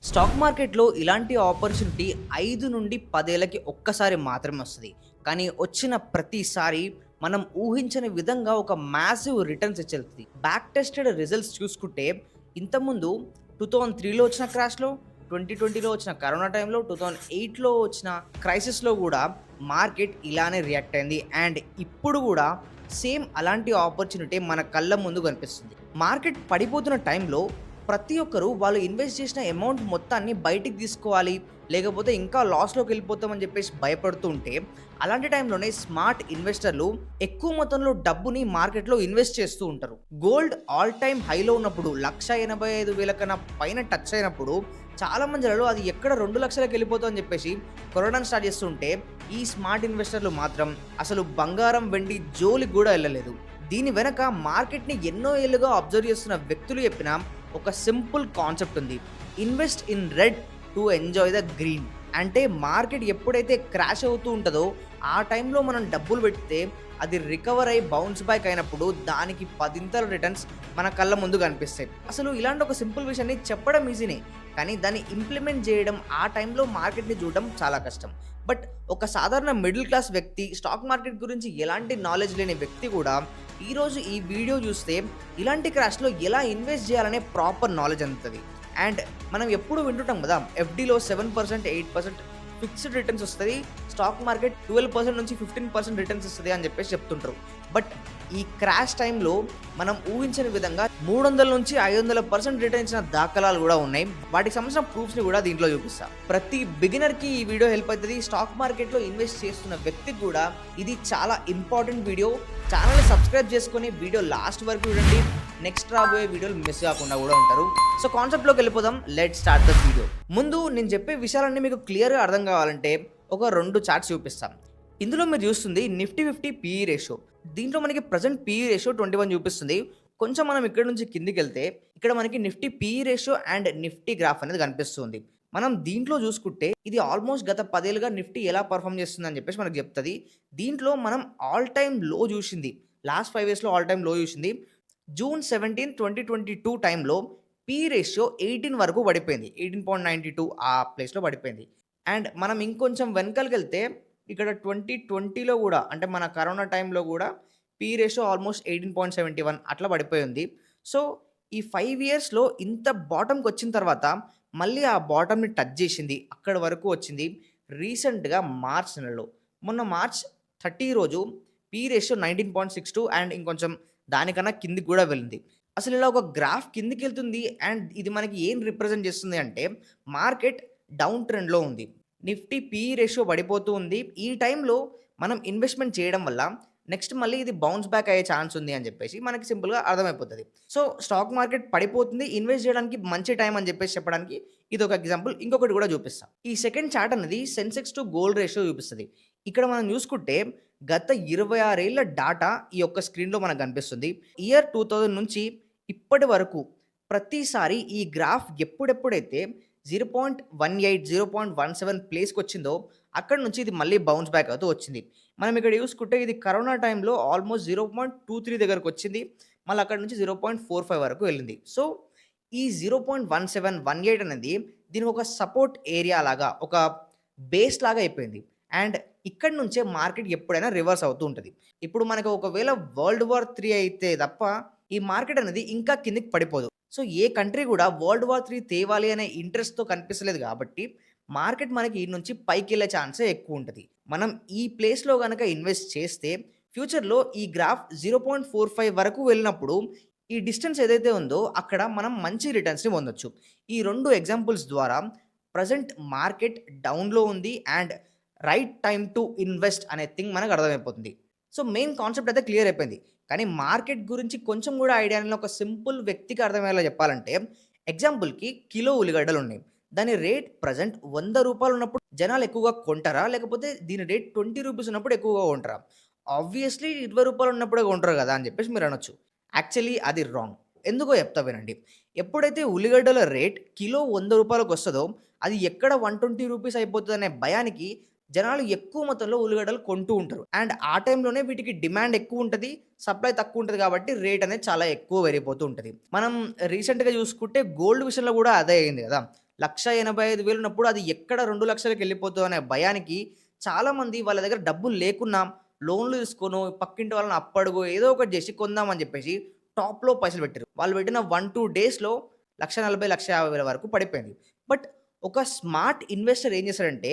Stock మార్కెట్‌లో ఇలాంటి opportunity 5 నుండి 10 ఏళ్లకి ఒక్కసారి మాత్రమే వస్తది. కానీ వచ్చిన ప్రతిసారి మనం ఊహించని విధంగా ఒక మాసివ్ రిటర్న్స్ ఇచ్చెళ్తది. బ్యాక్ టెస్టెడ్ రిజల్ట్స్ చూసుకుంటే ఇంతకుముందు 2003లో వచ్చిన క్రాష్‌లో, 2020లో వచ్చిన కరోనా టైంలో, 2008లో వచ్చిన క్రైసిస్‌లో గూడా మార్కెట్ ఇలానే రియాక్ట్ అయింది. అండ్ ఇప్పుడు గూడా సేమ్ అలాంటి ఆపర్చునిటీ మన కళ్ళ ముందు కనిపిస్తుంది. మార్కెట్ పడిపోతున్న టైంలో ప్రతి ఒక్కరు వాళ్ళు ఇన్వెస్ట్ చేసిన అమౌంట్ మొత్తాన్ని బయటికి తీసుకోవాలి, లేకపోతే ఇంకా లాస్‌లోకి వెళ్ళిపోతామని చెప్పేసి భయపడుతూ ఉంటే, అలాంటి టైంలోనే స్మార్ట్ ఇన్వెస్టర్లు ఎక్కువ మొత్తంలో డబ్బుని మార్కెట్‌లో ఇన్వెస్ట్ చేస్తూ ఉంటారు. గోల్డ్ ఆల్ టైమ్ హైలో ఉన్నప్పుడు 1,85,000 కన్నా పైన టచ్ అయినప్పుడు చాలా మందిలో అది ఎక్కడ 2,00,000కి వెళ్ళిపోతుందని చెప్పేసి కొనడం స్టార్ట్ చేస్తుంటే, ఈ స్మార్ట్ ఇన్వెస్టర్లు మాత్రం అసలు బంగారం, వెండి జోలికి కూడా వెళ్ళలేదు. దీని వెనక మార్కెట్‌ని ఎన్నో ఏళ్లుగా అబ్జర్వ్ చేస్తున్న వ్యక్తులు చెప్పిన ఒక సింపుల్ కాన్సెప్ట్ ఉంది. Invest in red to enjoy the green. అంటే మార్కెట్ ఎప్పుడైతే క్రాష్ అవుతూ ఉంటదో ఆ టైంలో మనం డబ్బులు పెడితే అది రికవర్ అయ్యి బౌన్స్ బ్యాక్ అయినప్పుడు దానికి పదింతల రిటర్న్స్ మన కళ్ళ ముందు కనిపిస్తాయి. అసలు ఇలాంటి ఒక సింపుల్ విషయాన్ని చెప్పడం ఈజీనే, కానీ దాన్ని ఇంప్లిమెంట్ చేయడం, ఆ టైంలో మార్కెట్‌ని చూడడం చాలా కష్టం. బట్ ఒక సాధారణ మిడిల్ క్లాస్ వ్యక్తి, స్టాక్ మార్కెట్ గురించి ఎలాంటి నాలెడ్జ్ లేని వ్యక్తి కూడా ఈరోజు ఈ వీడియో చూస్తే ఇలాంటి క్రాష్‌లో ఎలా ఇన్వెస్ట్ చేయాలనే ప్రాపర్ నాలెడ్జ్ అందుతది. అండ్ మనం ఎప్పుడు వింటుంటాం కదా, ఎఫ్‌డిలో 7%, 8% ఫిక్స్డ్ రిటర్న్స్ వస్తది. స్టాక్ మార్కెట్ 12% నుంచి 15% రిటర్న్స్ ఇస్తది అని చెప్పేసి చెప్తుంటారు. బట్ ఈ క్రాష్ టైంలో మనం ఊహించని విధంగా 300 నుంచి 500% రిటర్న్ ఇచ్చిన దాఖలాలు కూడా ఉన్నాయి. వాటికి సంబంధించిన ప్రూఫ్స్‌ని కూడా దీంట్లో చూపిస్తా. ప్రతి బిగినర్‌కి ఈ వీడియో హెల్ప్ అవుతది. స్టాక్ మార్కెట్‌లో ఇన్వెస్ట్ చేస్తున్న వ్యక్తికి కూడా ఇది చాలా ఇంపార్టెంట్ వీడియో. ఛానల్‌ని సబ్స్క్రైబ్ చేసుకొని వీడియో లాస్ట్ వరకు చూడండి. నెక్స్ట్ రాబోయే వీడియోలు మిస్ కాకుండా కూడా ఉంటారు. సో కాన్సెప్ట్‌లోకి వెళ్ళిపోదాం. Let's start the video. ముందు నేను చెప్పే విషయాలన్నీ మీకు క్లియర్‌గా అర్థం కావాలంటే ఒక 2 చార్ట్స్ చూపిస్తాను. ఇందులో మీరు చూస్తుంది నిఫ్టీ 50 పీఈ రేషియో. దీంట్లో మనకి ప్రెజెంట్ పీఈ రేషియో 21 చూపిస్తుంది. కొంచెం మనం ఇక్కడ నుంచి కిందికెళ్తే ఇక్కడ మనకి Nifty PE ratio and Nifty graph అనేది కనిపిస్తుంది. మనం దీంట్లో చూసుకుంటే ఇది ఆల్మోస్ట్ గత 10 ఏళ్లుగా నిఫ్టీ ఎలా పర్ఫార్మ్ చేస్తుందని చెప్పేసి మనకు చెప్తది. దీంట్లో మనం ఆల్ టైమ్ లో చూసింది, లాస్ట్ 5 ఇయర్స్‌లో ఆల్ టైమ్ లో చూసింది జూన్ 17, 2022 టైంలో పీ రేషియో 18 వరకు పడిపోయింది. 18.92 ఆ ప్లేస్‌లో పడిపోయింది. అండ్ మనం ఇంకొంచెం వెనకాలకెళ్తే ఇక్కడ 2020లో గూడా, అంటే మన కరోనా టైంలో గూడా పీ రేషియో ఆల్మోస్ట్ 18.71 అట్లా పడిపోయింది. సో, ఈ 5 ఇయర్స్‌లో ఇంత బాటమ్‌కొచ్చిన తర్వాత మళ్ళీ ఆ బాటమ్‌ని టచ్ జేసింది. అక్కడి వరకు వచ్చింది రీసెంట్‌గా మార్చ్ నెలలో. మొన్న మార్చ్ 30 రోజు పీ రేషియో 19.62 అండ్ ఇంకొంచెం దానికన్నా కిందికి గూడా వెళ్ళింది. అసలు ఇలా ఒక గ్రాఫ్ కిందికెళ్తుంది అండ్ ఇది మనకి ఏం రిప్రజెంట్ చేస్తుంది అంటే మార్కెట్ డౌన్ ట్రెండ్‌లో ఉంది. నిఫ్టీ పీఈ రేషియో పడిపోతూ ఉంది. ఈ టైంలో మనం ఇన్వెస్ట్‌మెంట్ చేయడం వల్ల నెక్స్ట్ మళ్ళీ ఇది బౌన్స్ బ్యాక్ అయ్యే ఛాన్స్ ఉంది అని చెప్పేసి మనకి సింపుల్‌గా అర్థమైపోతది. సో, స్టాక్ మార్కెట్ పడిపోతుంది, ఇన్వెస్ట్ చేయడానికి మంచి టైం అని చెప్పేసి చెప్పడానికి ఇదొక ఎగ్జాంపుల్. ఇంకొకటి కూడా చూపిస్తా. ఈ సెకండ్ చార్ట్ అనేది సెన్సెక్స్ టు గోల్డ్ రేషియో చూపిస్తది. ఇక్కడ మనం చూసుకుంటే గత 26 ఏళ్ల డాటా ఈ యొక్క స్క్రీన్‌లో మనకు కనిపిస్తుంది. ఇయర్ 2000 నుంచి ఇప్పటి వరకు ప్రతిసారి ఈ గ్రాఫ్ ఎప్పుడెప్పుడైతే 0.18, 0.17 ప్లేస్‌కొచ్చిందో అక్కడి నుంచి ఇది మళ్ళీ బౌన్స్ బ్యాక్ అవుతూ వచ్చింది. మనం ఇక్కడ చూసుకుంటే ఇది కరోనా టైంలో ఆల్మోస్ట్ 0.23 దగ్గరకొచ్చింది. మళ్ళీ అక్కడి నుంచి 0.45 వరకు వెళ్ళింది. సో, ఈ 0.17, 18 అనేది దీనికి ఒక సపోర్ట్ ఏరియా లాగా, ఒక బేస్ లాగా అయిపోయింది. అండ్ ఇక్కడి నుంచే మార్కెట్ ఎప్పుడైనా రివర్స్ అవుతూ ఉంటది. ఇప్పుడు మనకు ఒకవేళ వరల్డ్ వార్ 3 అయితే తప్ప ఈ మార్కెట్ అనేది ఇంకా కిందకి పడిపోదు. సో, ఏ కంట్రీ కూడా వరల్డ్ వార్ 3 తేవాలి అనే ఇంట్రెస్ట్‌తో కనిపిస్తలేదు కాబట్టి మార్కెట్ మనకి ఈడ నుంచి పైకెళ్ళే ఛాన్సే ఎక్కువుంటది. మనం ఈ ప్లేస్‌లో గనక ఇన్వెస్ట్ చేస్తే ఫ్యూచర్‌లో ఈ గ్రాఫ్ 0.45 వరకు వెళ్ళినప్పుడు ఈ డిస్టెన్స్ ఏదైతే ఉందో అక్కడ మనం మంచి రిటర్న్స్‌ని పొందొచ్చు. ఈ 2 ఎగ్జాంపుల్స్ ద్వారా ప్రెజెంట్ మార్కెట్ డౌన్‌లో ఉంది and right time to invest అనే థింగ్ మనకు అర్థమైపోతుంది. సో, మెయిన్ కాన్సెప్ట్ అయితే క్లియర్ అయిపోయింది. కానీ మార్కెట్ గురించి కొంచెం కూడా ఐడియా లేని ఒక సింపుల్ వ్యక్తికి అర్థమయ్యేలా చెప్పాలంటే, ఎగ్జాంపుల్‌కి కిలో ఉల్లిగడ్డలున్నాయి. దాని రేట్ ప్రెజెంట్ రూ. 100 ఉన్నప్పుడు జనాలు ఎక్కువగా కొంటారా? లేకపోతే దీని రేట్ రూ. 20 ఉన్నప్పుడు ఎక్కువగా కొంటారా? ఆబ్వియస్‌లీ రూ. 20 ఉన్నప్పుడే కొంటారు గదా! అని చెప్పేసి మీరనొచ్చు. యాక్చువల్లీ అది రాంగ్. ఎందుకో చెప్తా వినండి. ఎప్పుడైతే ఉల్లిగడ్డల రేట్ కిలో రూ. 100కొస్తదో అది ఎక్కడ రూ. 120 అయిపోతదనే భయానికి జనాలు ఎక్కువ మొత్తంలో ఉల్లిగడ్డలు కొంటూ ఉంటారు. అండ్ ఆ టైంలోనే వీటికి డిమాండ్ ఎక్కువుంటది. సప్లై తక్కువుంటది కాబట్టి రేట్ అనేది చాలా ఎక్కువ పెరిగిపోతూ ఉంటది. మనం రీసెంట్‌గా చూసుకుంటే గోల్డ్ విషయంలో గూడా అదే అయింది గదా! 1,85,000 ఉన్నప్పుడు అది ఎక్కడ 2,00,000కి వెళ్ళిపోతుందో అనే భయానికి చాలామంది వాళ్ళ దగ్గర డబ్బులు లేకున్నా లోన్‌లు తీసుకోనో, పక్కింటి వాళ్ళని అప్పడుగో ఏదో ఒకటి చేసి కొందామని చెప్పేసి టాప్‌లో పైసలు పెట్టారు. వాళ్ళు పెట్టిన 1, 2 డేస్‌లో 1,40,000, 1,50,000 వరకు పడిపోయింది. బట్ ఒక స్మార్ట్ ఇన్వెస్టర్ ఏం చేస్తాడంటే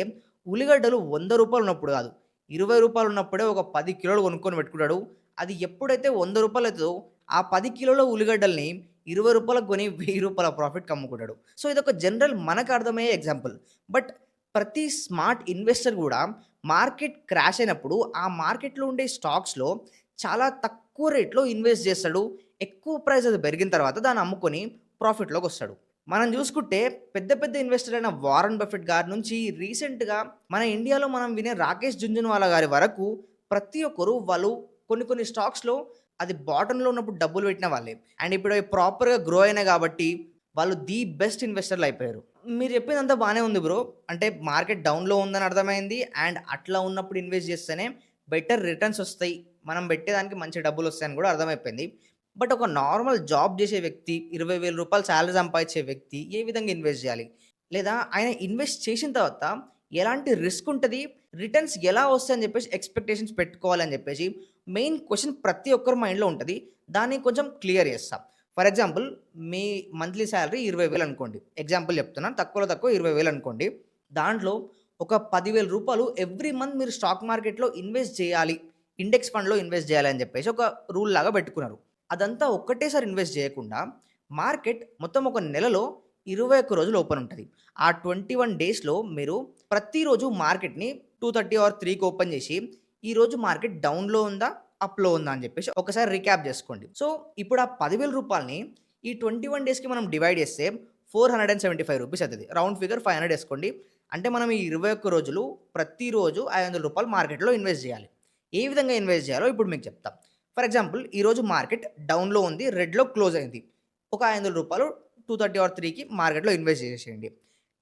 ఉల్లిగడ్డలు రూ. 100 ఉన్నప్పుడు కాదు, రూ. 20 ఉన్నప్పుడే ఒక 10 కిలోలు కొనుక్కొని పెట్టుకుంటాడు. అది ఎప్పుడైతే రూ. 100 అయితదో ఆ 10 కిలోల ఉల్లిగడ్డల్ని రూ. 20కి కొని రూ. 1000 ప్రాఫిట్‌కి అమ్ముకుంటాడు. సో, ఇదొక జనరల్ మనకు అర్థమయ్యే ఎగ్జాంపుల్. బట్ ప్రతి స్మార్ట్ ఇన్వెస్టర్ గూడా మార్కెట్ క్రాష్ అయినప్పుడు ఆ మార్కెట్‌లో ఉండే స్టాక్స్‌లో చాలా తక్కువ రేట్‌లో ఇన్వెస్ట్ చేస్తాడు. ఎక్కువ ప్రైస్ అది పెరిగిన తర్వాత దాన్ని అమ్ముకొని ప్రాఫిట్‌లోకొస్తాడు. మనం చూసుకుంటే పెద్ద పెద్ద ఇన్వెస్టర్ అయిన వారన్ బఫెట్ గారి నుంచి రీసెంట్‌గా మన ఇండియాలో మనం వినే రాకేష్ జుంజున్వాలా గారి వరకు ప్రతి ఒక్కరు వాళ్ళు కొన్ని కొన్ని స్టాక్స్‌లో అది బాటమ్‌లో ఉన్నప్పుడు డబ్బులు పెట్టిన వాళ్ళే. అండ్ ఇప్పుడు అవి ప్రాపర్‌గా గ్రో అయినాయి కాబట్టి వాళ్ళు ది బెస్ట్ ఇన్వెస్టర్‌లు అయిపోయారు. మీరు చెప్పిందంతా బానే ఉంది బ్రో. అంటే మార్కెట్ డౌన్‌లో ఉందని అర్థమైంది. అండ్ అట్లా ఉన్నప్పుడు ఇన్వెస్ట్ చేస్తేనే బెటర్ రిటర్న్స్ ఒస్తాయి. మనం పెట్టేదానికి మంచి డబ్బులొస్తాయని గూడా అర్థమైపోయింది. బట్ ఒక నార్మల్ జాబ్ జేసే వ్యక్తి, రూ. 20,000 సాలరీ సంపాదించే వ్యక్తి ఏ విధంగా ఇన్వెస్ట్ జేయాలి? లేదా ఆయన ఇన్వెస్ట్ చేసిన తర్వాత ఎలాంటి రిస్క్ ఉంటది? రిటర్న్స్ ఎలా వస్తాయని జెప్పేసి ఎక్స్‌పెక్టేషన్స్ పెట్టుకోవాలని జెప్పేసి మెయిన్ క్వెషన్ ప్రతి ఒక్కరి మైండ్‌లో ఉంటది. దాన్ని కొంచెం క్లియర్ చేస్తా. For example me monthly salary 20,000 అనుకోండి. ఎగ్జాంపుల్ చెప్తున్నాను. తక్కువలో తక్కువ 20,000 అనుకోండి. దాంట్లో ఒక రూ. 10,000 ఎవ్రీ మంత్ మీరు స్టాక్ మార్కెట్‌లో ఇన్వెస్ట్ చేయాలి. ఇండెక్స్ ఫండ్‌లో ఇన్వెస్ట్ చేయాలి అని చెప్పేసి ఒక రూల్ లాగా పెట్టుకున్నారు. అదంతా ఒక్కటేసారి ఇన్వెస్ట్ చేయకుండా మార్కెట్ మొత్తం ఒక నెలలో 21 రోజులు ఓపెన్ ఉంటది. ఆ 21 డేస్‌లో మీరు ప్రతిరోజు మార్కెట్‌ని 2:30 ఆర్ 3కి ఓపెన్ చేసి ఈరోజు మార్కెట్ డౌన్‌లో ఉందా? అప్‌లో ఉందా? అని చెప్పేసి ఒకసారి రీక్యాప్ చేసుకోండి. సో, ఇప్పుడు ఆ రూ. 10,000ని ఈ 21 డేస్‌కి మనం డివైడ్ చేస్తే రూ. 475 అయితది. Round figure 500 ఏసుకోండి. అంటే మనం ఈ 21 రోజులు ప్రతిరోజు రూ. 500 మార్కెట్‌లో ఇన్వెస్ట్ చేయాలి. ఏ విధంగా ఇన్వెస్ట్ చేయాలో ఇప్పుడు మీకు చెప్తా. ఫర్ ఎగ్జాంపుల్ ఈరోజు మార్కెట్ డౌన్‌లో ఉంది. రెడ్‌లో క్లోజ్ అయింది. ఒక రూ. 500 2:30 ఆర్ 3కి మార్కెట్‌లో ఇన్వెస్ట్ చేసేయండి.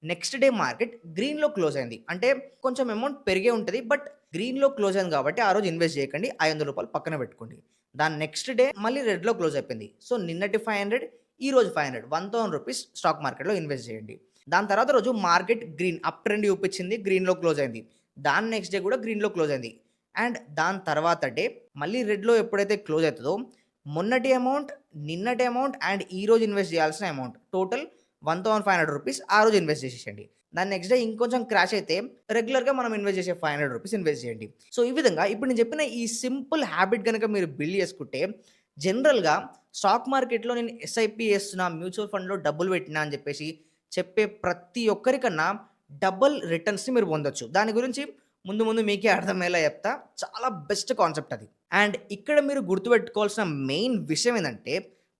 నెక్స్ట్ డే మార్కెట్ గ్రీన్‌లో క్లోజ్ అయింది. అంటే కొంచెం అమౌంట్ పెరిగే ఉంటది. బట్ గ్రీన్‌లో క్లోజ్ అయింది కాబట్టి ఆ రోజు ఇన్వెస్ట్ చేయకండి. రూ. 500 పక్కన పెట్టుకోండి. దాని నెక్స్ట్ డే మళ్ళీ రెడ్‌లో క్లోజ్ అయిపోయింది. సో, నిన్నటి 500 ఈరోజు 500 రూ. 1,000 స్టాక్ మార్కెట్‌లో ఇన్వెస్ట్ చేయండి. దాని తర్వాత రోజు మార్కెట్ గ్రీన్ అప్ ట్రెండ్ చూపించింది. గ్రీన్‌లో క్లోజ్ అయింది. దాని నెక్స్ట్ డే కూడా గ్రీన్‌లో క్లోజ్ అయింది. అండ్ దాని తర్వాత డే మళ్ళీ రెడ్‌లో ఎప్పుడైతే క్లోజ్ అయితదో మొన్నటి అమౌంట్, నిన్నటి అమౌంట్ అండ్ ఈరోజు ఇన్వెస్ట్ చేయాల్సిన అమౌంట్ టోటల్ రూ. 1,500 ఆ రోజు ఇన్వెస్ట్ చేసేసేయండి. దాని నెక్స్ట్ డే ఇంకొంచెం క్రాష్ అయితే రెగ్యులర్‌గా మనం ఇన్వెస్ట్ చేసే రూ. 500 ఇన్వెస్ట్ చేయండి. సో, ఈ విధంగా ఇప్పుడు నేను చెప్పిన ఈ సింపుల్ హాబిట్ గనక మీరు బిల్డ్ చేసుకుంటే జనరల్‌గా స్టాక్ మార్కెట్‌లో నేను ఎస్ఐపి చేస్తున్నా, మ్యూచువల్ ఫండ్‌లో డబ్బులు పెట్టినా అని చెప్పేసి చెప్పే ప్రతి ఒక్కరికన్నా డబుల్ రిటర్న్స్‌ని మీరు పొందొచ్చు. దాని గురించి ముందు ముందు మీకే అర్థమయ్యేలా చెప్తా. చాలా బెస్ట్ కాన్సెప్ట్ అది. అండ్ ఇక్కడ మీరు గుర్తుపెట్టుకోవాల్సిన మెయిన్ విషయం ఏందంటే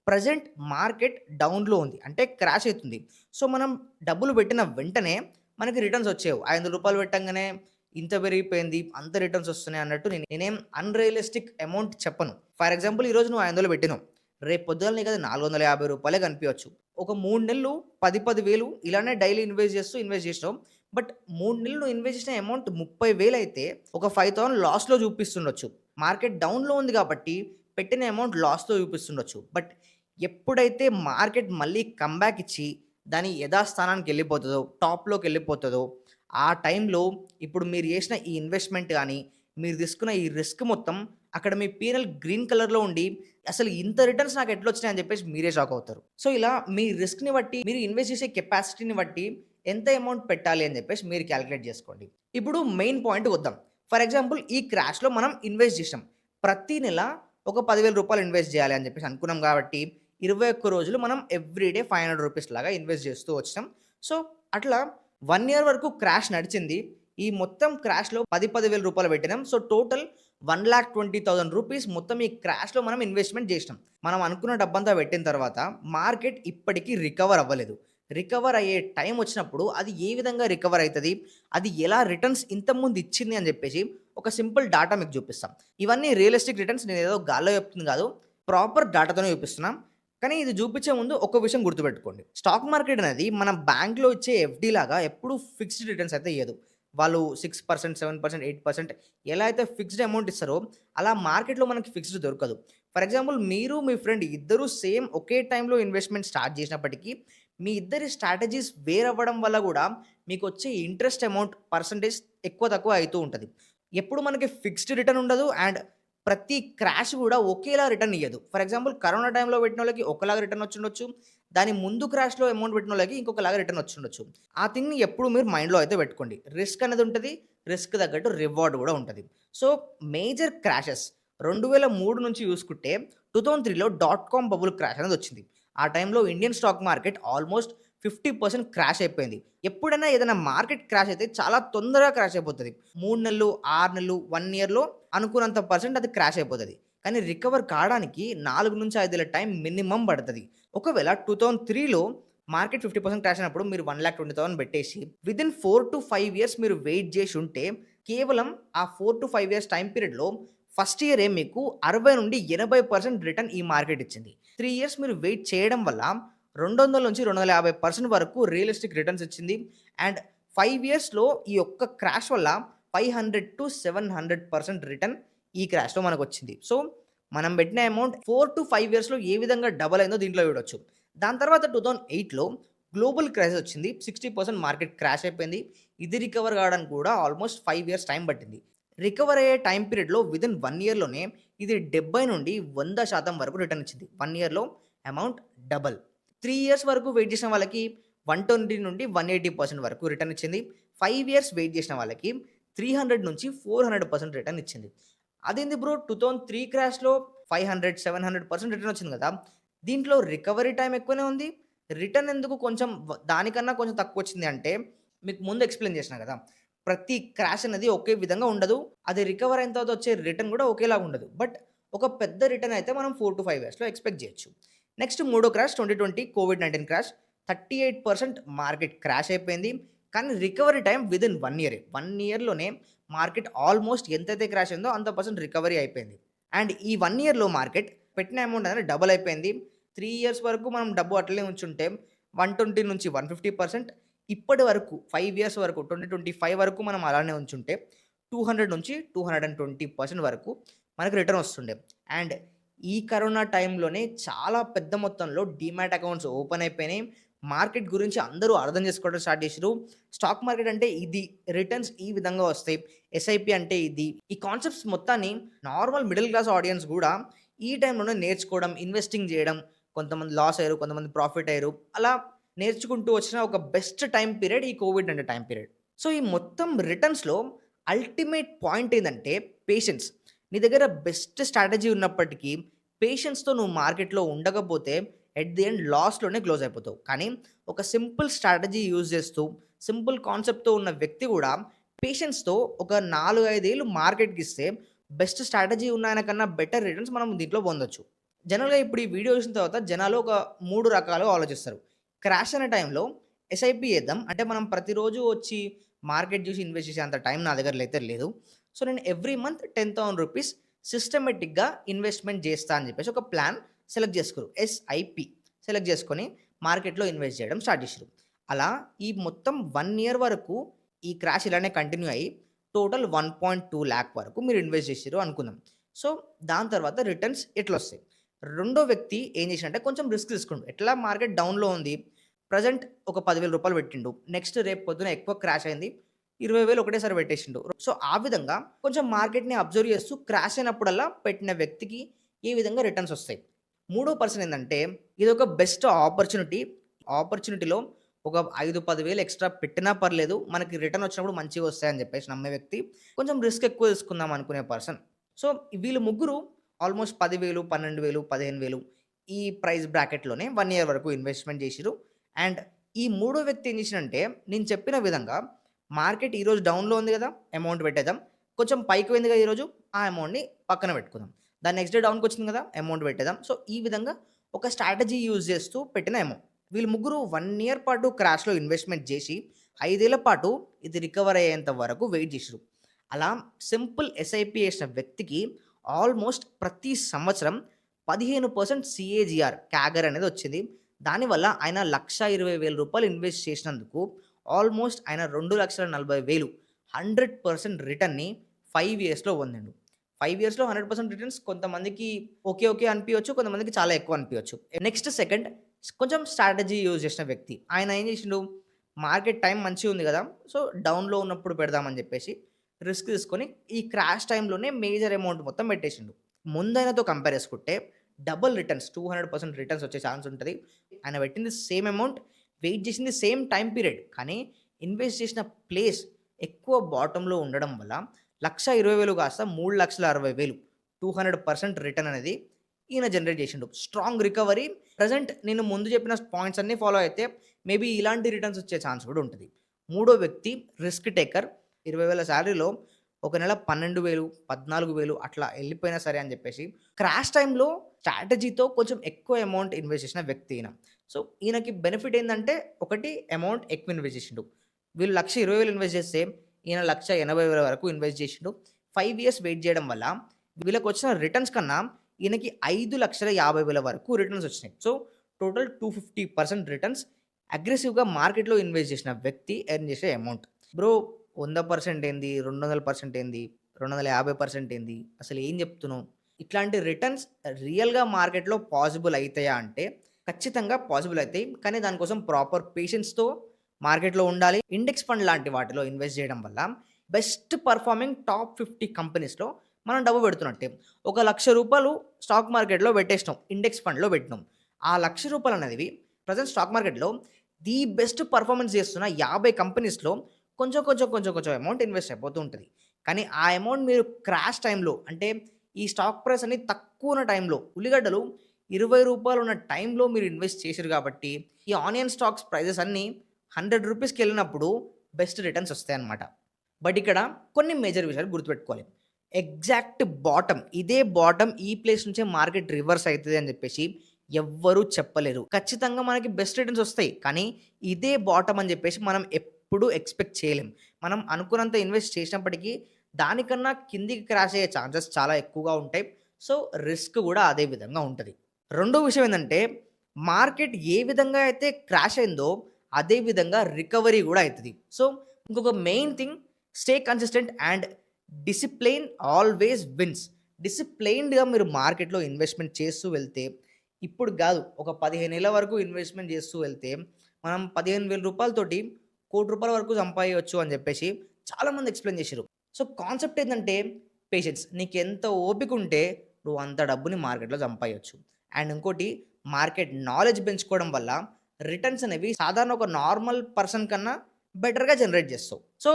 ప్రెజెంట్ మార్కెట్ డౌన్‌లో ఉంది. అంటే క్రాష్ అయితుంది. సో, మనం డబ్బులు పెట్టిన వెంటనే మనకి రిటర్న్స్ వచ్చేవు. రూ. 500 పెట్టంగానే ఇంత పెరిగిపోయింది, అంత రిటర్న్స్ వస్తున్నాయి అన్నట్టు నేనేం అన్‌రియలిస్టిక్ అమౌంట్ చెప్పను. ఫర్ ఎగ్జాంపుల్ ఈరోజు నువ్వు రూ. 500 పెట్టినావు. రేపు పొద్దుగాల నీకు అది రూ. 450 కనిపియచ్చు. ఒక 3 నెలలు 10,000 ఇలానే డైలీ ఇన్వెస్ట్ చేసినావు. బట్ 3 నెలలు నువ్వు ఇన్వెస్ట్ చేసిన అమౌంట్ 30,000 అయితే ఒక 5,000 లాస్‌లో చూపిస్తుండొచ్చు. మార్కెట్ డౌన్‌లో ఉంది కాబట్టి పెట్టిన అమౌంట్ లాస్‌లో చూపిస్తుండొచ్చు. బట్ ఎప్పుడైతే మార్కెట్ మళ్ళీ కమ్‌బ్యాక్ ఇచ్చి దాని యథాస్థానానికి వెళ్ళిపోతదో, టాప్‌లోకెళ్ళిపోతదో, ఆ టైంలో ఇప్పుడు మీరు చేసిన ఈ ఇన్వెస్ట్‌మెంట్ గాని, మీరు తీసుకున్న ఈ రిస్క్ మొత్తం అక్కడ మీ పీఎన్ఎల్ గ్రీన్ కలర్‌లో ఉండి అసలు ఇంత రిటర్న్స్ నాకు ఎట్లొచ్చినాయి అని చెప్పేసి మీరే షాక్ అవుతారు. సో, ఇలా మీ రిస్క్‌ని బట్టి, మీరు ఇన్వెస్ట్ చేసే కెపాసిటీని బట్టి ఎంత అమౌంట్ పెట్టాలి అని చెప్పేసి మీరు కాలిక్యులేట్ చేసుకోండి. ఇప్పుడు మెయిన్ పాయింట్‌కొద్దాం. ఫర్ ఎగ్జాంపుల్ ఈ క్రాష్‌లో మనం ఇన్వెస్ట్ చేసాం. ప్రతి నెల ఒక రూ. 10,000 ఇన్వెస్ట్ చేయాలి అని చెప్పేసి అనుకున్నాం కాబట్టి 21 రోజులు మనం ఎవ్రీ డే రూ. 500 లాగా ఇన్వెస్ట్ చేస్తూ వచ్చినాం. సో, అట్లా 1 ఇయర్ వరకు క్రాష్ నడిచింది. ఈ మొత్తం క్రాష్‌లో 10,000 పెట్టినాం. సో, టోటల్ రూ. 1,20,000 మొత్తం ఈ క్రాష్‌లో మనం ఇన్వెస్ట్‌మెంట్ జేసినాం. మనం అనుకున్న డబ్బంతా పెట్టిన తర్వాత మార్కెట్ ఇప్పటికి రికవర్ అవ్వలేదు. రికవర్ అయ్యే టైం వచ్చినప్పుడు అది ఏ విధంగా రికవర్ అయితది? అది ఎలా రిటర్న్స్ ఇంతకుముందు ఇచ్చింది అని జెప్పేసి ఒక సింపుల్ డాటా మీకు చూపిస్తాం. ఇవన్నీ రియలిస్టిక్ రిటర్న్స్ నేనేదో గాల్లో చెప్తుంది గాదు. ప్రాపర్ డాటాతోనే చూపిస్తున్నా. కానీ ఇది చూపించే ముందు ఒక విషయం గుర్తుపెట్టుకోండి. స్టాక్ మార్కెట్ అనేది మన బ్యాంక్‌లో ఇచ్చే ఎఫ్‌డి లాగా ఎప్పుడు ఫిక్స్డ్ రిటర్న్స్ అయితే ఇయ్యదు. వాళ్ళు 6%, 7%, 8% ఎలా అయితే ఫిక్స్డ్ అమౌంట్ ఇస్తారో, అలా మార్కెట్‌లో మనకి ఫిక్స్డ్ దొరకదు. ఫర్ ఎగ్జాంపుల్ మీరు, మీ ఫ్రెండ్ ఇద్దరు సేమ్ ఒకే టైంలో ఇన్వెస్ట్‌మెంట్ స్టార్ట్ చేసినప్పటికీ, మీ ఇద్దరి స్ట్రాటజీస్ వేరవ్వడం వల్ల గూడా మీకొచ్చే ఇంట్రెస్ట్ అమౌంట్ పర్సెంటేజ్ ఎక్కువ తక్కువ అయితూ ఉంటది. ఎప్పుడు మనకి ఫిక్స్డ్ రిటర్న్ ఉండదు. అండ్ ప్రతి క్రాష్ గూడా ఒకేలా రిటర్న్ ఇయ్యదు. ఫర్ ఎగ్జాంపుల్ కరోనా టైమ్‌లో పెట్టినోళ్ళకి ఒకలాగా రిటర్న్ వచ్చుండొచ్చు. దాని ముందు క్రాష్‌లో అమౌంట్ పెట్టినోళ్ళకి ఇంకొకలాగా రిటర్న్ వచ్చుండొచ్చు. ఆ థింగ్‌ని ఎప్పుడు మీరు మైండ్‌లో అయితే పెట్టుకోండి. రిస్క్ అనేది ఉంటది. రిస్క్ తగ్గట్టు రివార్డ్ గూడా ఉంటది. సో, మేజర్ క్రాషెస్ 2003 నుంచి చూసుకుంటే 2003లో డాట్ కామ్ బబుల్ క్రాష్ అనేదొచ్చింది. ఆ టైంలో Indian stock market almost 50% crash అయిపోయింది. ఎప్పుడైనా ఏదైనా మార్కెట్ క్రాష్ అయితే చాలా తొందరగా క్రాష్ అయిపోతది. 3 నెలలు, 6 నెలలు, 1 ఇయర్‌లో అనుకున్నంత పర్సెంట్ అది క్రాష్ అయిపోతది. కానీ రికవర్ కాడానికి 4-5 ఏళ్ల టైం మినిమమ్ పడతది. ఒకవేళ 2003లో మార్కెట్ 50% క్రాష్ అయినప్పుడు మీరు 1,20,000 పెట్టేసి వితిన్ 4-5 ఇయర్స్ మీరు వెయిట్ జేసి ఉంటే కేవలం ఆ 4-5 ఇయర్స్ టైమ్ పీరియడ్‌లో ఫస్ట్ ఇయరే మీకు 60-80% రిటర్న్ ఈ మార్కెట్ ఇచ్చింది. 3 ఇయర్స్ మీరు వెయిట్ చేయడం వల్ల 200-250% వరకు రియలిస్టిక్ రిటర్న్స్ ఇచ్చింది. అండ్ 5 ఇయర్స్‌లో ఈ ఒక్క క్రాష్ వల్ల 500-700% రిటర్న్ ఈ క్రాష్‌లో మనకొచ్చింది. సో, మనం పెట్టిన అమౌంట్ 4-5 ఇయర్స్‌లో ఏ విధంగా డబుల్ అయిందో దీంట్లో చూడొచ్చు. దాని తర్వాత 2008లో గ్లోబల్ క్రైసిస్ వచ్చింది. 60% మార్కెట్ క్రాష్ అయిపోయింది. ఇది రికవర్ కావడానికి కూడా ఆల్మోస్ట్ 5 ఇయర్స్ టైం పట్టింది. రికవర్ అయ్యే టైమ్ పీరియడ్‌లో వితిన్ 1 ఇయర్‌లోనే ఇది 70-100% వరకు రిటర్న్ ఇచ్చింది. 1 ఇయర్‌లో అమౌంట్ డబుల్. 3 ఇయర్స్ వరకు వెయిట్ చేసిన వాళ్ళకి 120-180% వరకు రిటర్న్ ఇచ్చింది. 5 ఇయర్స్ వెయిట్ చేసిన వాళ్ళకి 300-400% రిటర్న్ ఇచ్చింది. అదేంది బ్రో 2003 క్రాష్‌లో 500-700% రిటర్న్ వచ్చింది కదా! దీంట్లో రికవరీ టైమ్ ఎక్కువనే ఉంది. రిటర్న్ ఎందుకు కొంచెం దానికన్నా కొంచెం తక్కువొచ్చింది అంటే, మీకు ముందు ఎక్స్‌ప్లెయిన్ చేసినా కదా! ప్రతి క్రాష్ అనేది ఒకే విధంగా ఉండదు. అది రికవర్ అయిన తర్వాత వచ్చే రిటర్న్ కూడా ఒకేలాగా ఉండదు. బట్ ఒక పెద్ద రిటర్న్ అయితే మనం 4-5 ఇయర్స్‌లో ఎక్స్‌పెక్ట్ చేయొచ్చు. నెక్స్ట్ మూడో crash 2020 COVID-19 crash. 38% market crash అయిపోయింది. కానీ రికవరీ టైమ్ వితిన్ 1 ఇయరే. 1 ఇయర్‌లోనే మార్కెట్ ఆల్మోస్ట్ ఎంతైతే క్రాష్ అయిందో అంత పర్సెంట్ రికవరీ అయిపోయింది. అండ్ ఈ 1 ఇయర్‌లో మార్కెట్ పెట్టిన అమౌంట్ అనేది డబుల్ అయిపోయింది. 3 ఇయర్స్ వరకు మనం డబ్బు అట్లనే ఉంచుంటే 120-150% ఇప్పటి వరకు 5 ఇయర్స్ వరకు 2025 వరకు మనం అలానే ఉంచుంటే 200-220% వరకు మనకు రిటర్న్ వస్తుండే. అండ్ ఈ కరోనా టైంలోనే చాలా పెద్ద మొత్తంలో డీమ్యాట్ అకౌంట్స్ ఓపెన్ అయిపోయినాయి. మార్కెట్ గురించి అందరూ అర్థం చేసుకోవడం స్టార్ట్ చేసిర్రు. స్టాక్ మార్కెట్ అంటే ఇది. రిటర్న్స్ ఈ విధంగా వస్తాయి. ఎస్ఐపి అంటే ఇది. ఈ కాన్సెప్ట్స్ మొత్తాన్ని నార్మల్ మిడిల్ క్లాస్ ఆడియన్స్ గూడా ఈ టైంలోనే నేర్చుకోవడం, ఇన్వెస్టింగ్ చేయడం, కొంతమంది లాస్ అయ్యారు, కొంతమంది ప్రాఫిట్ అయ్యారు. అలా నేర్చుకుంటూ వచ్చిన ఒక బెస్ట్ టైమ్ పీరియడ్ ఈ కోవిడ్ అనే టైమ్ పీరియడ్. సో, ఈ మొత్తం రిటర్న్స్‌లో అల్టిమేట్ పాయింట్ ఏందంటే పేషెన్స్. నీ దగ్గర బెస్ట్ స్ట్రాటజీ ఉన్నప్పటికీ పేషెన్స్‌తో నువ్వు మార్కెట్‌లో ఉండకపోతే ఎట్ ది ఎండ్ లాస్‌లోనే క్లోజ్ అయిపోతావు. కానీ ఒక సింపుల్ స్ట్రాటజీ యూజ్ చేస్తూ, సింపుల్ కాన్సెప్ట్‌తో ఉన్న వ్యక్తి కూడా పేషెన్స్‌తో ఒక 4, 5 ఏళ్ళు మార్కెట్‌కిస్తే బెస్ట్ స్ట్రాటజీ ఉన్నాయన కన్నా బెటర్ రిటర్న్స్ మనం దీంట్లో పొందొచ్చు. జనరల్‌గా ఇప్పుడు ఈ వీడియో చూసిన తర్వాత జనాలు ఒక 3 రకాలుగా ఆలోచిస్తారు. క్రాష్ అనే టైంలో ఎస్ఐపి చేద్దాం. అంటే మనం ప్రతిరోజు వచ్చి మార్కెట్ చూసి ఇన్వెస్ట్ చేసే అంత టైం నా దగ్గర అయితే లేదు. సో, నేను ఎవ్రీ మంత్ ₹10,000 సిస్టమాటిక్‌గా ఇన్వెస్ట్‌మెంట్ చేస్తా అని చెప్పేసి ఒక ప్లాన్ సెలెక్ట్ చేసుకుర్రు. ఎస్ఐపి సెలెక్ట్ చేసుకొని మార్కెట్‌లో ఇన్వెస్ట్ చేయడం స్టార్ట్ చేసిర్రు. అలా ఈ మొత్తం 1 ఇయర్ వరకు ఈ క్రాష్ ఇలానే కంటిన్యూ అయ్యి టోటల్ 1.2 లాక్ వరకు మీరు ఇన్వెస్ట్ చేసిర్రు అనుకుందాం. సో, దాని తర్వాత రిటర్న్స్ ఎట్లొస్తాయి? రెండో వ్యక్తి ఏం చేసిండంటే కొంచెం రిస్క్ తీసుకుండు. ఎట్లా మార్కెట్ డౌన్‌లో ఉంది. ప్రెజెంట్ ఒక ₹10,000 పెట్టిండు. నెక్స్ట్ రేపు పొద్దున ఎక్కువ క్రాష్ అయింది. 20,000 ఒకటేసారి పెట్టేసిండు. సో, ఆ విధంగా కొంచెం మార్కెట్‌ని అబ్జర్వ్ చేస్తూ క్రాష్ అయినప్పుడల్లా పెట్టిన వ్యక్తికి ఏ విధంగా రిటర్న్స్ వస్తాయి. మూడో పర్సన్ ఏందంటే ఇదొక బెస్ట్ ఆపర్చునిటీ. ఆపర్చునిటీలో ఒక 5-10,000 ఎక్స్‌ట్రా పెట్టినా పర్లేదు. మనకి రిటర్న్ వచ్చినప్పుడు మంచిగా వస్తాయని చెప్పేసి నమ్మే వ్యక్తి. కొంచెం రిస్క్ ఎక్కువ తీసుకుందాం అనుకునే పర్సన్. సో, వీళ్ళు ముగ్గురు ఆల్మోస్ట్ 10,000, 12,000, 15,000 ఈ ప్రైస్ బ్రాకెట్‌లోనే 1 ఇయర్ వరకు ఇన్వెస్ట్‌మెంట్ చేసిర్రు. అండ్ ఈ మూడో వ్యక్తి ఏం చేసిండంటే నేను చెప్పిన విధంగా మార్కెట్ ఈరోజు డౌన్‌లో ఉంది కదా! అమౌంట్ పెట్టేద్దాం. కొంచెం పైకి పోయింది కదా ఈరోజు, ఆ అమౌంట్‌ని పక్కన పెట్టుకుందాం. దాన్ని నెక్స్ట్ డే డౌన్‌కొచ్చింది కదా! అమౌంట్ పెట్టేద్దాం. సో, ఈ విధంగా ఒక స్ట్రాటజీ యూజ్ చేస్తూ పెట్టిన అమౌంట్. వీళ్ళు ముగ్గురు 1 ఇయర్ పాటు క్రాష్‌లో ఇన్వెస్ట్‌మెంట్ చేసి 5 ఏళ్ల పాటు ఇది రికవర్ అయ్యేంత వరకు వెయిట్ చేసిర్రు. అలా సింపుల్ ఎస్ఐపి ఏసిన వ్యక్తికి ఆల్మోస్ట్ ప్రతి సంవత్సరం 15% సీఏజీఆర్ క్యాగర్ అనేది వచ్చింది. దానివల్ల ఆయన ₹1,20,000 ఇన్వెస్ట్ చేసినందుకు ఆల్మోస్ట్ ఆయన 2,40,000 100% రిటర్న్‌ని 5 ఇయర్స్‌లో పొందిండు. 5 ఇయర్స్‌లో 100% రిటర్న్స్ కొంతమందికి ఓకే. ఓకే అనిపియొచ్చు. కొంతమందికి చాలా ఎక్కువ అనిపియొచ్చు. నెక్స్ట్ సెకండ్ కొంచెం స్ట్రాటజీ యూజ్ చేసిన వ్యక్తి. ఆయన ఏం చేసిండు, మార్కెట్ టైం మంచిగా ఉంది కదా! సో, డౌన్‌లో ఉన్నప్పుడు పెడదామని చెప్పేసి రిస్క్ తీసుకొని ఈ క్రాష్ టైమ్‌లోనే మేజర్ అమౌంట్ మొత్తం పెట్టేసిండు. ముందైనతో కంపేర్ చేసుకుంటే డబుల్ రిటర్న్స్ 200% రిటర్న్స్ వచ్చే ఛాన్స్ ఉంటది. ఆయన పెట్టింది సేమ్ అమౌంట్, వెయిట్ చేసింది సేమ్ టైమ్ పీరియడ్. కానీ ఇన్వెస్ట్ చేసిన ప్లేస్ ఎక్కువ బాటమ్‌లో ఉండడం వల్ల 1,20,000 కాస్త 3,60,000 200% రిటర్న్ అనేది ఈయన జనరేట్ చేసిండు. Strong recovery. ప్రెజెంట్ నేను ముందు చెప్పిన పాయింట్స్ అన్నీ ఫాలో అయితే మేబీ ఇలాంటి రిటర్న్స్ వచ్చే ఛాన్స్ కూడా ఉంటది. మూడో వ్యక్తి రిస్క్ టేకర్. 20,000 సాలరీలో ఒక నెల 12,000, 14,000 అట్లా ఎళ్ళిపోయినా సరే అని చెప్పేసి క్రాష్ టైమ్‌లో స్ట్రాటజీతో కొంచెం ఎక్కువ అమౌంట్ ఇన్వెస్ట్ చేసిన వ్యక్తి ఈయన. సో, ఈయనకి బెనిఫిట్ ఏందంటే ఒకటి అమౌంట్ ఎక్కువ ఇన్వెస్ట్ చేసిండు. వీళ్ళు 1,20,000 ఇన్వెస్ట్ చేస్తే ఈయన 1,80,000 వరకు ఇన్వెస్ట్ చేసిండు. 5 ఇయర్స్ వెయిట్ చేయడం వల్ల వీళ్ళకొచ్చిన రిటర్న్స్ కన్నా ఈయనకి 5,50,000 వరకు రిటర్న్స్ వచ్చినాయి. సో, టోటల్ 250% రిటర్న్స్ అగ్రెసివ్‌గా మార్కెట్‌లో ఇన్వెస్ట్ చేసిన వ్యక్తి ఎర్న్ చేసే అమౌంట్. బ్రో 100% ఏంది? 200% ఏంది? 250% ఏంది? అసలు ఏం చెప్తున్నావు? ఇట్లాంటి రిటర్న్స్ రియల్‌గా మార్కెట్‌లో పాసిబుల్ అయితాయా అంటే ఖచ్చితంగా పాసిబుల్ అయితాయి. కానీ దానికోసం ప్రాపర్ పేషెన్స్‌తో మార్కెట్‌లో ఉండాలి. ఇండెక్స్ ఫండ్ లాంటి వాటిలో ఇన్వెస్ట్ చేయడం వల్ల బెస్ట్ పర్ఫార్మింగ్ టాప్ 50 కంపెనీస్‌లో మనం డబ్బు పెడుతున్నట్టే. ఒక రూ. 1,00,000 స్టాక్ మార్కెట్‌లో పెట్టేసినాం. ఇండెక్స్ ఫండ్‌లో పెట్టినాం. ఆ రూ. 1,00,000 అనేవి ప్రెజెంట్ స్టాక్ మార్కెట్‌లో ది బెస్ట్ పర్ఫార్మెన్స్ చేస్తున్న 50 కంపెనీస్‌లో కొంచెం అమౌంట్ ఇన్వెస్ట్ అయిపోతూ ఉంటది. కానీ ఆ అమౌంట్ మీరు క్రాష్ టైమ్‌లో అంటే ఈ స్టాక్ ప్రైస్ అనేది తక్కువ ఉన్న టైమ్‌లో ఉల్లిగడ్డలు రూ. 20 ఉన్న టైమ్‌లో మీరు ఇన్వెస్ట్ చేసిర్రు కాబట్టి ఈ ఆనియన్ స్టాక్స్ ప్రైజెస్ అన్నీ రూ. 100కెళ్ళినప్పుడు బెస్ట్ రిటర్న్స్ వస్తాయన్నమాట. బట్ ఇక్కడ కొన్ని మేజర్ విషయాలు గుర్తుపెట్టుకోవాలి. ఎగ్జాక్ట్ బాటమ్ ఇదే బాటమ్ ఈ ప్లేస్ నుంచే మార్కెట్ రివర్స్ అయితది అని చెప్పేసి ఎవ్వరూ చెప్పలేరు. ఖచ్చితంగా మనకి బెస్ట్ రిటర్న్స్ వస్తాయి. కానీ ఇదే బాటమ్ అని చెప్పేసి మనం ఎప్పుడూ ఎక్స్‌పెక్ట్ చేయలేం. మనం అనుకున్నంత ఇన్వెస్ట్ చేసినప్పటికీ దానికన్నా కిందికి క్రాష్ అయ్యే ఛాన్సెస్ చాలా ఎక్కువగా ఉంటాయి. సో, రిస్క్ కూడా అదే విధంగా ఉంటది. రెండో విషయం ఏందంటే మార్కెట్ ఏ విధంగా అయితే క్రాష్ అయిందో అదే విధంగా రికవరీ కూడా అయితది. సో, ఇంకొక main thing stay consistent and discipline always wins. డిసిప్లైన్డ్‌గా మీరు మార్కెట్‌లో ఇన్వెస్ట్‌మెంట్ చేస్తూ వెళ్తే ఇప్పుడు గాదు ఒక 15 ఏళ్ల వరకు ఇన్వెస్ట్‌మెంట్ చేస్తూ వెళ్తే మనం రూ. 15,000 తోటి ₹1,00,00,000 వరకు సంపాదియొచ్చు అని చెప్పేసి చాలామంది ఎక్స్‌ప్లెయిన్ చేసిర్రు. సో, కాన్సెప్ట్ ఏందంటే పేషెన్స్. నీకెంత ఓపిక ఉంటే నువ్వు అంత డబ్బుని మార్కెట్‌లో సంపాదియొచ్చు. అండ్ ఇంకోటి మార్కెట్ నాలెడ్జ్ పెంచుకోవడం వల్ల రిటర్న్స్ అనేవి సాధారణ ఒక నార్మల్ పర్సన్ కన్నా బెటర్‌గా జనరేట్ చేస్తావు. సో,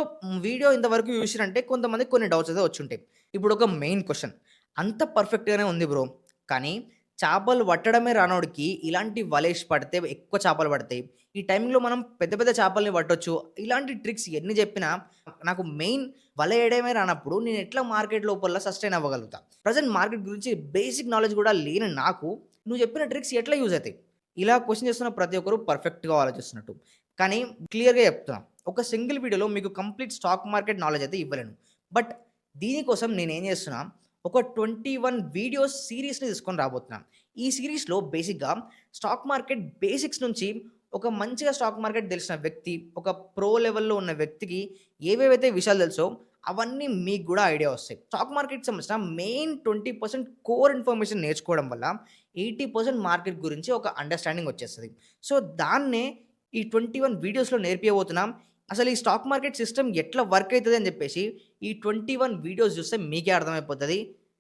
వీడియో ఇంతవరకు చూసిరంటే కొంతమందికి కొన్ని డౌట్స్ అయితే వచ్చుంటాయి. ఇప్పుడు ఒక మెయిన్ క్వెషన్ అంత పర్ఫెక్ట్‌గానే ఉంది బ్రో. కానీ చేపలు పట్టడమే రానోడికి ఇలాంటి వలేసి పడితే ఎక్కువ చేపలు పడతాయి. ఈ టైంలో మనం పెద్ద పెద్ద చేపల్ని పట్టొచ్చు. ఇలాంటి ట్రిక్స్ ఎన్ని చెప్పినా నాకు మెయిన్ వల ఏయడమే రానప్పుడు నేను ఎట్లా మార్కెట్ లోపల సస్టైన్ అవ్వగలుగుతా? ప్రెజెంట్ మార్కెట్ గురించి బేసిక్ నాలెడ్జ్ కూడా లేని నాకు నువ్వు చెప్పిన ట్రిక్స్ ఎట్లా యూజ్ అయితాయి? ఇలా క్వెషన్ చేస్తున్న ప్రతి ఒక్కరు పర్ఫెక్ట్‌గా ఆలోచిస్తున్నట్టు. కానీ క్లియర్‌గా చెప్తున్నా. ఒక సింగిల్ వీడియోలో మీకు కంప్లీట్ స్టాక్ మార్కెట్ నాలెడ్జ్ అయితే ఇవ్వలేను. బట్ దీనికోసం నేనేం చేస్తున్నా ఒక 21 వీడియోస్ సీరీస్‌ని తీసుకొని రాబోతున్నాను. ఈ సీరీస్‌లో బేసిక్‌గా స్టాక్ మార్కెట్ బేసిక్స్ నుంచి ఒక మంచిగా స్టాక్ మార్కెట్ తెలిసిన వ్యక్తి, ఒక ప్రో లెవెల్‌లో ఉన్న వ్యక్తికి ఏవేవైతే విషయాలు తెలుసో అవన్నీ మీకు గూడా ఐడియా వస్తాయి. స్టాక్ మార్కెట్‌కి సంబంధించిన మెయిన్ 20% కోర్ ఇన్ఫర్మేషన్ నేర్చుకోవడం వల్ల 80% మార్కెట్ గురించి ఒక అండర్‌స్టాండింగ్ వచ్చేస్తది. సో, దాన్నే ఈ 21 వీడియోస్‌లో నేర్పియబోతున్నాం. అసలు ఈ స్టాక్ మార్కెట్ సిస్టమ్ ఎట్లా వర్క్ అయితది అని చెప్పేసి ఈ 21 వీడియోస్ చూస్తే మీకే అర్థమైపోతది.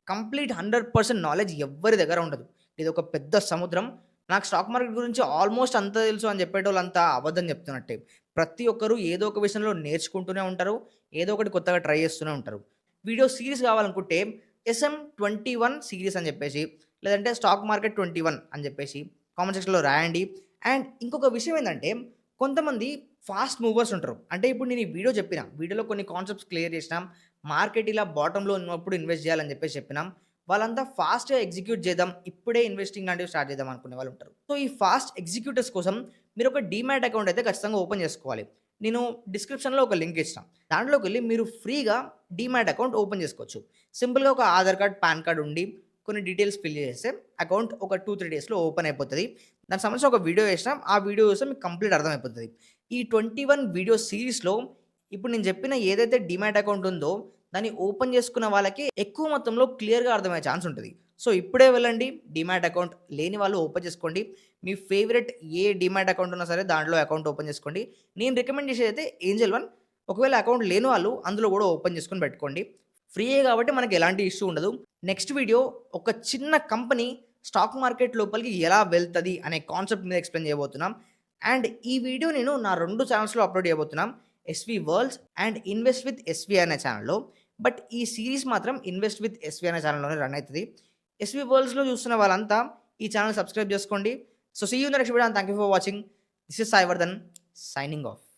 కంప్లీట్ 100% నాలెడ్జ్ ఎవ్వరి దగ్గర ఉండదు. ఇదొక పెద్ద సముద్రం. నాకు స్టాక్ మార్కెట్ గురించి ఆల్మోస్ట్ అంతా తెలుసు అని చెప్పేటోళ్ళంతా అబద్ధం చెప్తున్నట్టే. ప్రతి ఒక్కరు ఏదో ఒక విషయంలో నేర్చుకుంటూనే ఉంటారు. ఏదో ఒకటి కొత్తగా ట్రై చేస్తూనే ఉంటారు. వీడియో సీరీస్ కావాలనుకుంటే SM21 సీరీస్ అని చెప్పేసి లేదంటే స్టాక్ మార్కెట్ 21 అని చెప్పేసి కామెంట్ సెక్షన్‌లో రాయండి. అండ్ ఇంకొక విషయం ఏందంటే కొంతమంది ఫాస్ట్ మూవర్స్ ఉంటారు. అంటే ఇప్పుడు నేను ఈ వీడియో చెప్పిన. వీడియోలో కొన్ని కాన్సెప్ట్స్ క్లియర్ చేసినాం. మార్కెట్ ఇలా బాటమ్‌లో ఉన్నప్పుడు ఇన్వెస్ట్ చేయాలని చెప్పేసి చెప్పినాం. వాళ్ళంతా ఫాస్ట్‌గా ఎగ్జిక్యూట్ చేద్దాం. ఇప్పుడే ఇన్వెస్టింగ్ లాంటివి స్టార్ట్ చేద్దాం అనుకునే వాళ్ళు ఉంటారు. సో, ఈ ఫాస్ట్ ఎగ్జిక్యూటర్స్ కోసం మీరు ఒక డీమ్యాట్ అకౌంట్ అయితే ఖచ్చితంగా ఓపెన్ చేసుకోవాలి. నేను డిస్క్రిప్షన్‌లో ఒక లింక్ ఇచ్చిన. దాంట్లోకెళ్ళి మీరు ఫ్రీగా డీమ్యాట్ అకౌంట్ ఓపెన్ చేసుకోవచ్చు. సింపుల్‌గా ఒక ఆధార్ కార్డ్, పాన్ కార్డ్ ఉండి కొన్ని డీటెయిల్స్ ఫిల్ చేస్తే అకౌంట్ ఒక 2-3 డేస్‌లో ఓపెన్ అయిపోతది. దానికి సంబంధించిన ఒక వీడియో చేసినాం. ఆ వీడియో చూస్తే మీకు కంప్లీట్ అర్థమైపోతది. ఈ 21 వీడియో సీరీస్‌లో ఇప్పుడు నేను చెప్పిన ఏదైతే డీమ్యాట్ అకౌంట్ ఉందో దాన్ని ఓపెన్ చేసుకున్న వాళ్ళకి ఎక్కువ మొత్తంలో క్లియర్‌గా అర్థమయ్యే ఛాన్స్ ఉంటది. సో, ఇప్పుడే వెళ్ళండి డీమ్యాట్ అకౌంట్ లేని వాళ్ళు ఓపెన్ చేసుకోండి. మీ ఫేవరెట్ ఏ డీమ్యాట్ అకౌంట్ ఉన్నా సరే దాంట్లో అకౌంట్ ఓపెన్ చేసుకోండి. నేను రికమెండ్ చేసేదైతే ఏంజెల్ వన్. ఒకవేళ అకౌంట్ లేని వాళ్ళు అందులో కూడా ఓపెన్ చేసుకొని పెట్టుకోండి. ఫ్రీయే కాబట్టి మనకి ఎలాంటి ఇష్యూ ఉండదు. నెక్స్ట్ వీడియో ఒక చిన్న కంపెనీ స్టాక్ మార్కెట్ లోపలికి ఎలా వెళ్తది అనే కాన్సెప్ట్ మీద ఎక్స్‌ప్లెయిన్ చేయబోతున్నాం. అండ్ ఈ వీడియో నేను నా 2 ఛానెల్స్‌లో అప్‌లోడ్ చేయబోతున్నాం. SV Worlds and Invest with SV అనే ఛానెల్‌లో. బట్ ఈ సీరీస్ మాత్రం ఇన్వెస్ట్ విత్ ఎస్‌వి అనే ఛానెల్‌లోనే రన్ అయితది. ఎస్‌వి వరల్డ్స్‌లో చూస్తున్న వాళ్ళంతా ఈ ఛానెల్ సబ్స్క్రైబ్ చేసుకోండి. So see you in the next video and thank you for watching. This is Sai Vardhan signing of.